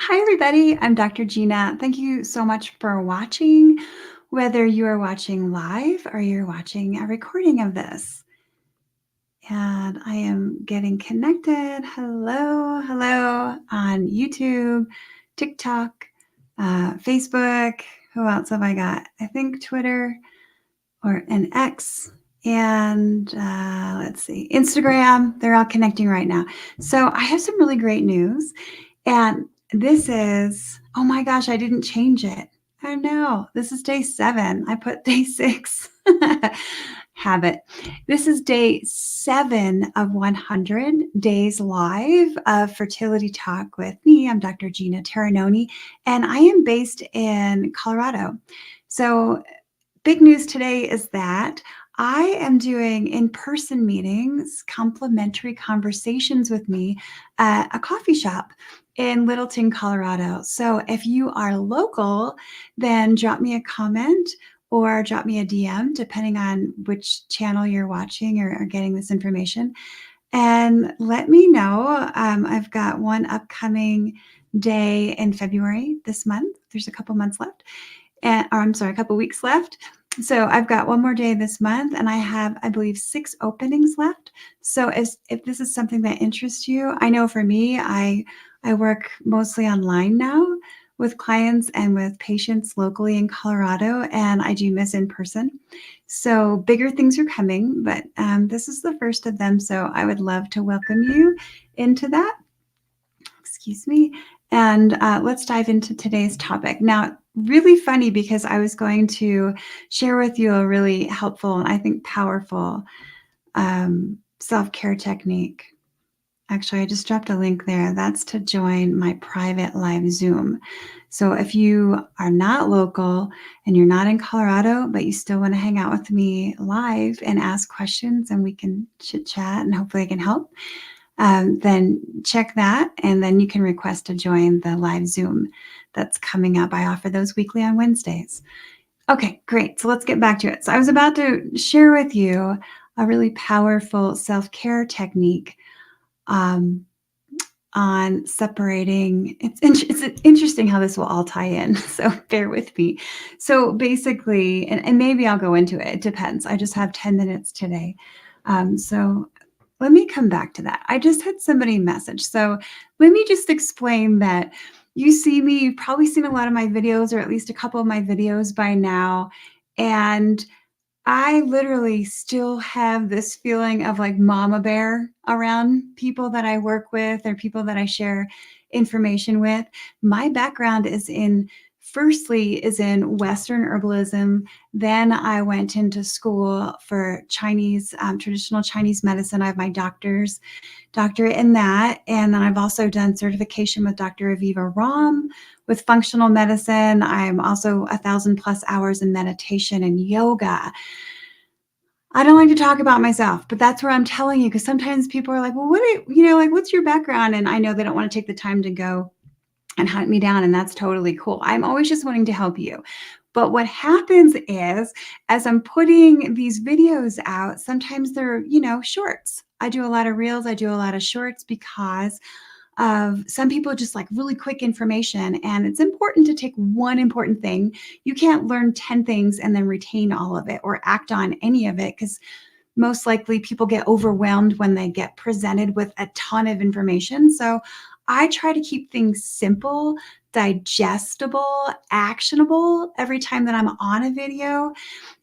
Hi, everybody. I'm Dr. Gina. Thank you so much for watching, whether you are watching live or you're watching a recording of this. And I am getting connected. Hello on YouTube, TikTok, Facebook. Who else have I got? I think Twitter or an X. And let's see, Instagram. They're all connecting right now. So I have some really great news. And this is, oh my gosh, I didn't change it. I know. This is day 7. I put day 6. Habit. This is day 7 of 100 days live of Fertility Talk with me. I'm Dr. Gina Terinoni, and I am based in Colorado. So big news today is that I am doing in-person meetings, complimentary conversations with me at a coffee shop in Littleton, Colorado. So if you are local, then drop me a comment or drop me a DM, depending on which channel you're watching or getting this information. And let me know. I've got one upcoming day in February this month. There's a couple months left. A couple weeks left. So I've got one more day this month, and I have, I believe, 6 openings left. So if this is something that interests you, I know for me, I work mostly online now with clients and with patients locally in Colorado, and I do miss in person. So bigger things are coming, but this is the first of them. So I would love to welcome you into that. Excuse me. And let's dive into today's topic. Now, really funny because I was going to share with you a really helpful and I think powerful self-care technique. Actually, I just dropped a link there. That's to join my private live Zoom. So if you are not local and you're not in Colorado, but you still want to hang out with me live and ask questions and we can chit chat and hopefully I can help, then check that, and then you can request to join the live Zoom that's coming up. I offer those weekly on Wednesdays. Okay, great. So let's get back to it. So I was about to share with you a really powerful self-care technique on separating. It's interesting how this will all tie in, so bear with me. So basically, and maybe I'll go into it. It depends. I just have 10 minutes today. So let me come back to that. I just had somebody message. So let me just explain that you see me, you've probably seen a lot of my videos or at least a couple of my videos by now. And I literally still have this feeling of like mama bear around people that I work with or people that I share information with. My background is in Western herbalism. Then I went into school for Chinese, traditional Chinese medicine. I have my doctorate in that. And then I've also done certification with Dr. Aviva Ram with functional medicine. I'm also 1,000+ hours in meditation and yoga. I don't like to talk about myself, but that's where I'm telling you, because sometimes people are like, well, what's your background? And I know they don't want to take the time to go and hunt me down, and that's totally cool. I'm always just wanting to help you. But what happens is, as I'm putting these videos out, sometimes they're, shorts. I do a lot of reels, I do a lot of shorts because of some people just like really quick information, and it's important to take one important thing. You can't learn 10 things and then retain all of it or act on any of it, because most likely people get overwhelmed when they get presented with a ton of information. So I try to keep things simple, digestible, actionable every time that I'm on a video.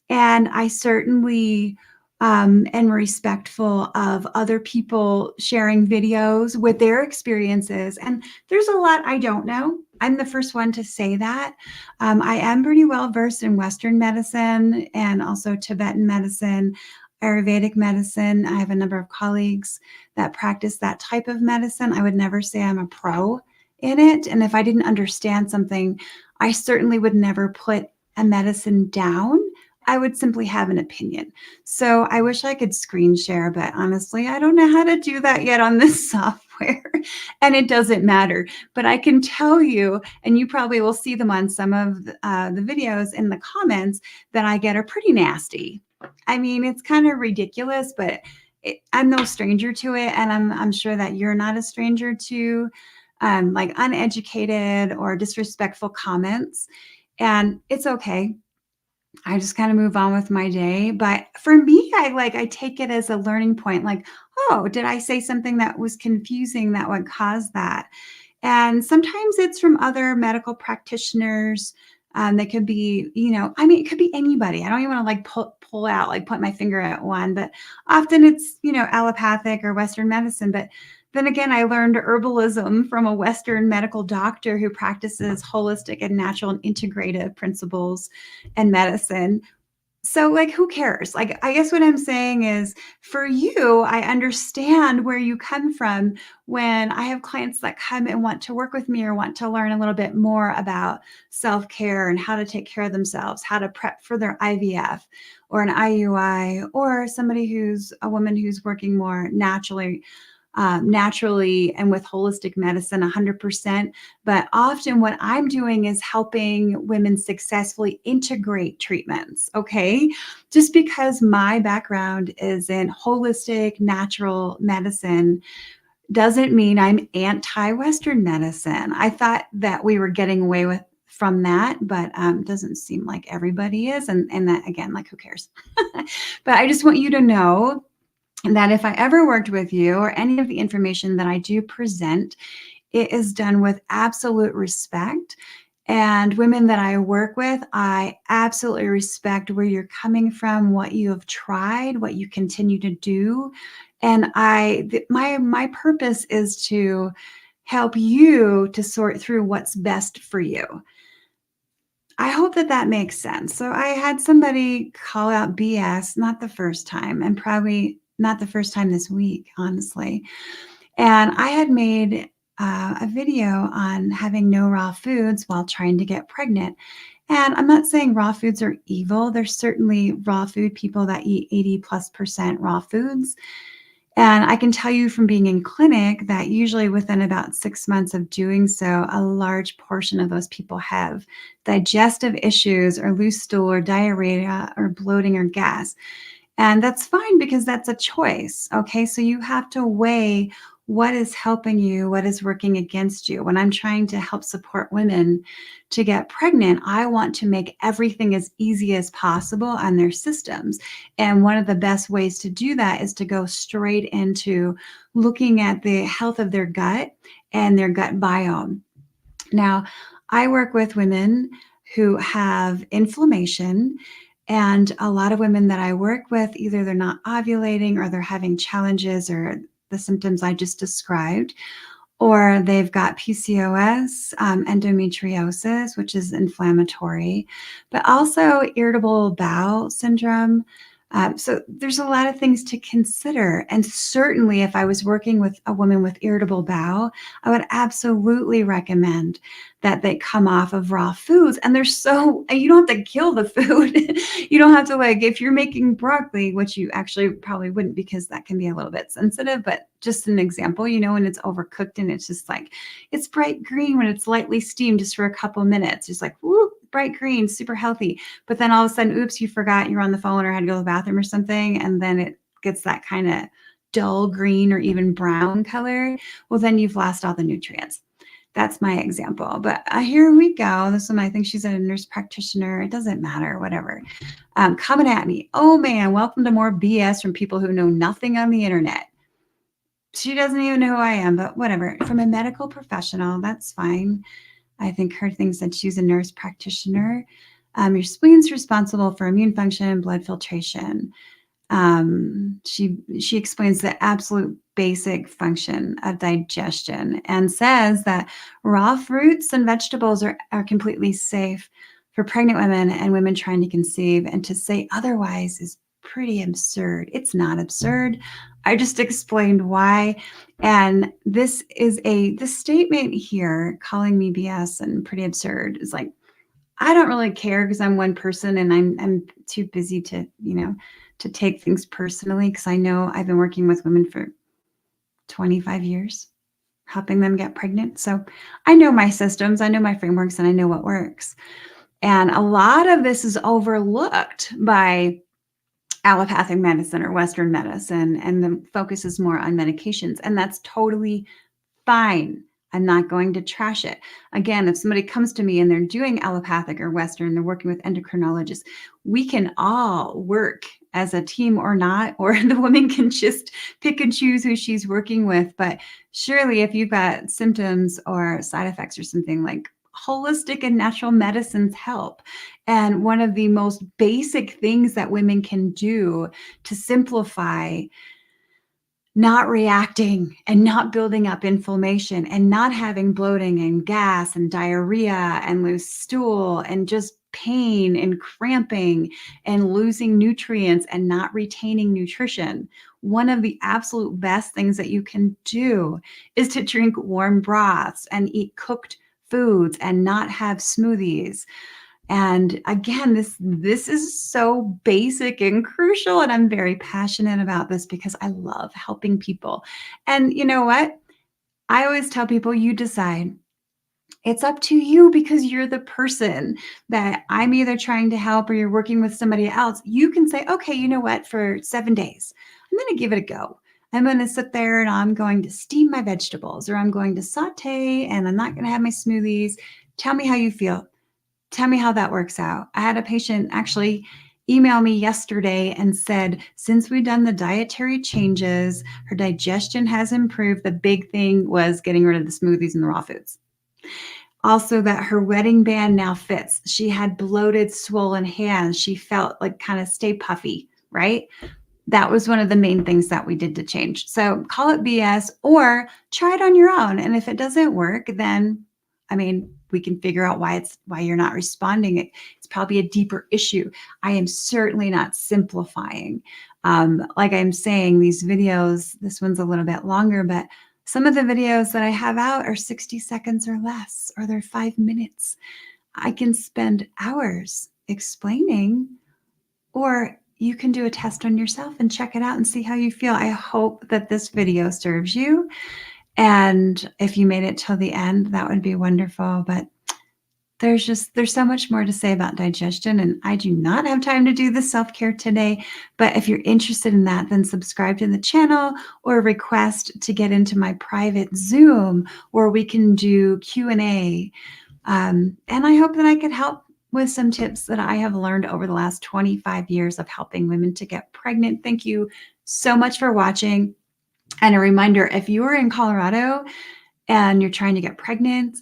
And I certainly am respectful of other people sharing videos with their experiences. And there's a lot I don't know. I'm the first one to say that. I am pretty well versed in Western medicine and also Tibetan medicine, Ayurvedic medicine. I have a number of colleagues that practice that type of medicine. I would never say I'm a pro in it. And if I didn't understand something, I certainly would never put a medicine down. I would simply have an opinion. So I wish I could screen share, but honestly, I don't know how to do that yet on this software, and it doesn't matter. But I can tell you, and you probably will see them on some of the videos in the comments, that I get are pretty nasty. I mean, it's kind of ridiculous, but I'm no stranger to it, and I'm sure that you're not a stranger to like uneducated or disrespectful comments. And it's okay. I just kind of move on with my day. But for me, I take it as a learning point. Like, oh, did I say something that was confusing that would cause that? And sometimes it's from other medical practitioners. They could be, I mean, it could be anybody. I don't even want to like pull out, like point my finger at one, but often it's, allopathic or Western medicine. But then again, I learned herbalism from a Western medical doctor who practices holistic and natural and integrative principles and medicine. So, like, who cares? Like, I guess what I'm saying is for you, I understand where you come from when I have clients that come and want to work with me or want to learn a little bit more about self care and how to take care of themselves, how to prep for their IVF or an IUI, or somebody who's a woman who's working more naturally and with holistic medicine 100%. But often what I'm doing is helping women successfully integrate treatments. Okay. Just because my background is in holistic natural medicine doesn't mean I'm anti-Western medicine. I thought that we were getting away with from that, but doesn't seem like everybody is. And that again, like who cares? But I just want you to know that if I ever worked with you or any of the information that I do present, it is done with absolute respect. And women that I work with, I absolutely respect where you're coming from, what you have tried, what you continue to do. And my purpose is to help you to sort through what's best for you. I hope that that makes sense. So I had somebody call out BS, not the first time, and probably not the first time this week, honestly. And I had made a video on having no raw foods while trying to get pregnant. And I'm not saying raw foods are evil. There's certainly raw food people that eat 80+% raw foods. And I can tell you from being in clinic that usually within about 6 months of doing so, a large portion of those people have digestive issues or loose stool or diarrhea or bloating or gas. And that's fine because that's a choice. Okay. So you have to weigh what is helping you, what is working against you. When I'm trying to help support women to get pregnant, I want to make everything as easy as possible on their systems. And one of the best ways to do that is to go straight into looking at the health of their gut and their gut biome. Now, I work with women who have inflammation. And a lot of women that I work with, either they're not ovulating or they're having challenges or the symptoms I just described, or they've got PCOS, endometriosis, which is inflammatory, but also irritable bowel syndrome. So there's a lot of things to consider. And certainly if I was working with a woman with irritable bowel, I would absolutely recommend that they come off of raw foods. And you don't have to kill the food. You don't have to, like, if you're making broccoli, which you actually probably wouldn't because that can be a little bit sensitive, but just an example, when it's overcooked and it's just like, it's bright green when it's lightly steamed just for a couple minutes, just like, whoop, bright green, super healthy. But then all of a sudden, oops, you forgot you're on the phone or had to go to the bathroom or something. And then it gets that kind of dull green or even brown color. Well, then you've lost all the nutrients. That's my example. But here we go. This one, I think she's a nurse practitioner. It doesn't matter, whatever. Coming at me. Oh, man, welcome to more BS from people who know nothing on the internet. She doesn't even know who I am, but whatever. From a medical professional, that's fine. I think her thing said she's a nurse practitioner. Your spleen's responsible for immune function, blood filtration. She explains the absolute basic function of digestion and says that raw fruits and vegetables are completely safe for pregnant women and women trying to conceive. And to say otherwise is pretty absurd. It's not absurd. I just explained why. And this statement here, calling me BS and pretty absurd, is like, I don't really care because I'm one person and I'm too busy to, to take things personally, because I know I've been working with women for 25 years, helping them get pregnant. So I know my systems, I know my frameworks, and I know what works. And a lot of this is overlooked by allopathic medicine or Western medicine, and the focus is more on medications. And that's totally fine. I'm not going to trash it. Again, if somebody comes to me and they're doing allopathic or Western, they're working with endocrinologists, we can all work as a team or not, or the woman can just pick and choose who she's working with. But surely if you've got symptoms or side effects or something, like holistic and natural medicines help. And one of the most basic things that women can do to simplify not reacting and not building up inflammation and not having bloating and gas and diarrhea and loose stool and just pain and cramping and losing nutrients and not retaining nutrition. One of the absolute best things that you can do is to drink warm broths and eat cooked foods and not have smoothies. And again, this is so basic and crucial, and I'm very passionate about this because I love helping people. And you know what? I always tell people, you decide. It's up to you because you're the person that I'm either trying to help or you're working with somebody else. You can say, okay, you know what? For 7 days, I'm going to give it a go. I'm going to sit there and I'm going to steam my vegetables, or I'm going to saute and I'm not going to have my smoothies. Tell me how you feel. Tell me how that works out. I had a patient actually email me yesterday and said, since we've done the dietary changes, her digestion has improved. The big thing was getting rid of the smoothies and the raw foods. Also, that her wedding band now fits. She had bloated, swollen hands. She felt like kind of stay puffy, right? That was one of the main things that we did to change. So call it BS or try it on your own. And if it doesn't work, then, I mean, we can figure out why you're not responding. It's probably a deeper issue. I am certainly not simplifying. Like I'm saying, these videos, this one's a little bit longer, but some of the videos that I have out are 60 seconds or less, or they're 5 minutes. I can spend hours explaining, or you can do a test on yourself and check it out and see how you feel. I hope that this video serves you. And if you made it till the end, that would be wonderful. But there's so much more to say about digestion, and I do not have time to do the self-care today. But if you're interested in that, then subscribe to the channel or request to get into my private Zoom where we can do Q&A. And I hope that I could help with some tips that I have learned over the last 25 years of helping women to get pregnant. Thank you so much for watching. And a reminder, if you are in Colorado and you're trying to get pregnant,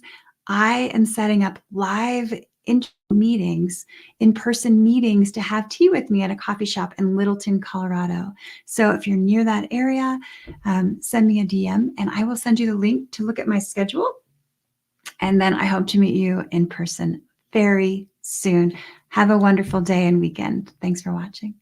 I am setting up live meetings, in-person meetings, to have tea with me at a coffee shop in Littleton, Colorado. So if you're near that area, send me a DM and I will send you the link to look at my schedule. And then I hope to meet you in person very soon. Have a wonderful day and weekend. Thanks for watching.